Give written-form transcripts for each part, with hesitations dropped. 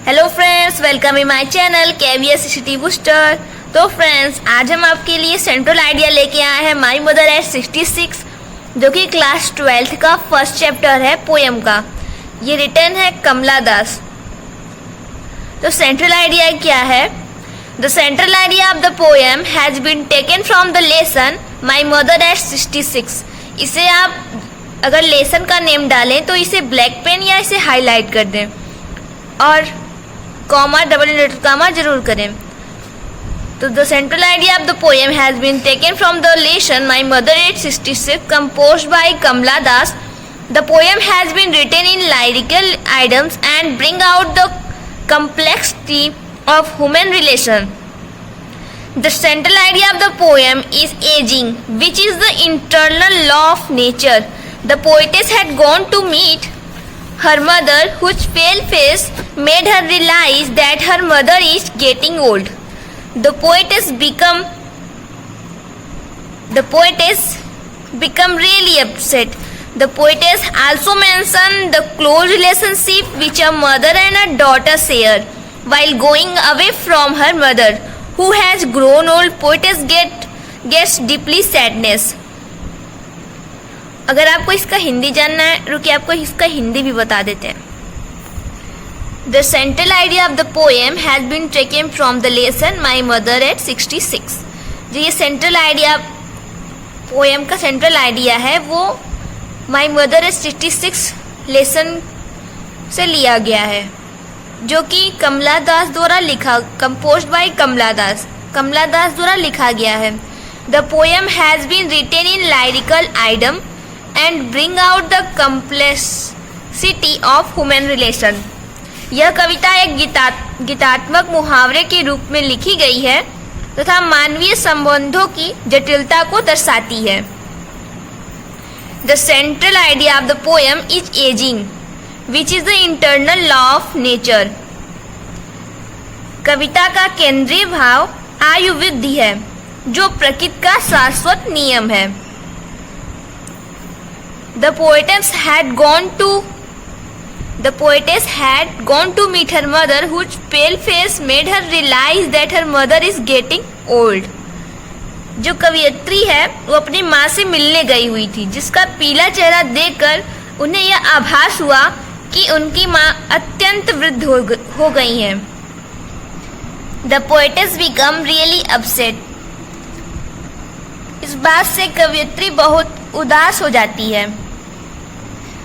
Hello friends, welcome in my channel KVS city booster. तो friends, आज हम आपके लिए सेंट्रल आइडिया लेके आए हैं माई मदर एट 66, जो कि क्लास 12th का फर्स्ट चैप्टर है पोएम का। ये रिटन है कमला दास। तो सेंट्रल आइडिया क्या है? The central idea of the poem has been taken from the lesson my mother at 66। इसे आप अगर लेसन का नेम डालें तो इसे ब्लैक पेन या इसे हाईलाइट कर दें और कॉमा डबल इंवर्टेड कॉमा जरूर करें। तो the central idea of the poem has been taken from the lesson my mother at 66 composed by Kamala Das. The poem has been written in lyrical items and bring out the complexity of human relation. The central idea of the poem is aging, which is the internal law of nature. The poetess had gone to meet her mother, whose pale face made her realize that her mother is getting old. The poetess become really upset. The poetess also mentioned the close relationship which a mother and a daughter share while going away from her mother, who has grown old. Poetess gets deeply sadness. अगर आपको इसका हिंदी जानना है, रुकिए आपको इसका हिंदी भी बता देते हैं। The central idea of the poem has been taken from the lesson my mother at 66। जो ये सेंट्रल आइडिया पोएम का सेंट्रल आइडिया है वो माई मदर एट 66 लेसन से लिया गया है, जो कि कमला दास द्वारा लिखा, कंपोज्ड बाय कमला दास द्वारा लिखा गया है। The poem has been written in lyrical idiom and bring out the complexity of human relation. यह कविता एक गीतात्मक मुहावरे के रूप में लिखी गई है तथा मानवीय संबंधों की जटिलता को दर्शाती है। The central idea of the poem is ageing, which is the internal law of nature. कविता का केंद्रीय भाव आयु वृद्धि है, जो प्रकृति का शाश्वत नियम है। The poetess had gone to meet her mother, whose pale face made her realize that her mother is getting old. जो कवियत्री है वो अपनी माँ से मिलने गई हुई थी, जिसका पीला चेहरा देखकर उन्हें यह आभास हुआ कि उनकी माँ अत्यंत वृद्ध हो गई हैं। The poetess become really upset. इस बात से कवियत्री बहुत उदास हो जाती है।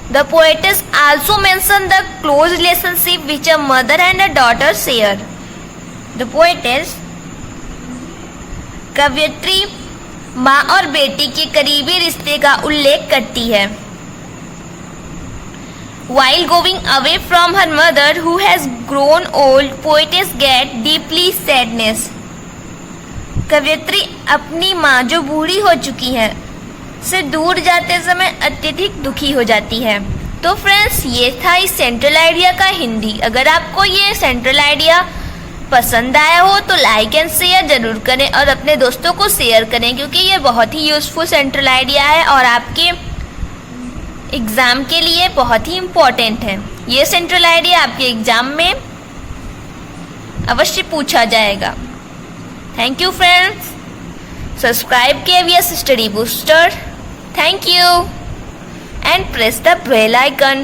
The poetess also mentioned the close relationship which a mother and a daughter share. The poetess कवियत्री माँ और बेटी के करीबी रिश्ते का उल्लेख करती है। While going away from her mother, who has grown old, poetess get deeply sadness. कवियत्री अपनी माँ जो बूढ़ी हो चुकी है से दूर जाते समय अत्यधिक दुखी हो जाती है। तो फ्रेंड्स, ये था इस सेंट्रल आइडिया का हिंदी। अगर आपको ये सेंट्रल आइडिया पसंद आया हो तो लाइक एंड शेयर जरूर करें और अपने दोस्तों को शेयर करें, क्योंकि ये बहुत ही यूजफुल सेंट्रल आइडिया है और आपके एग्ज़ाम के लिए बहुत ही इम्पोर्टेंट है। ये सेंट्रल आइडिया आपके एग्ज़ाम में अवश्य पूछा जाएगा। Thank you friends. Subscribe KVS Study Booster. Thank you. And press the bell icon.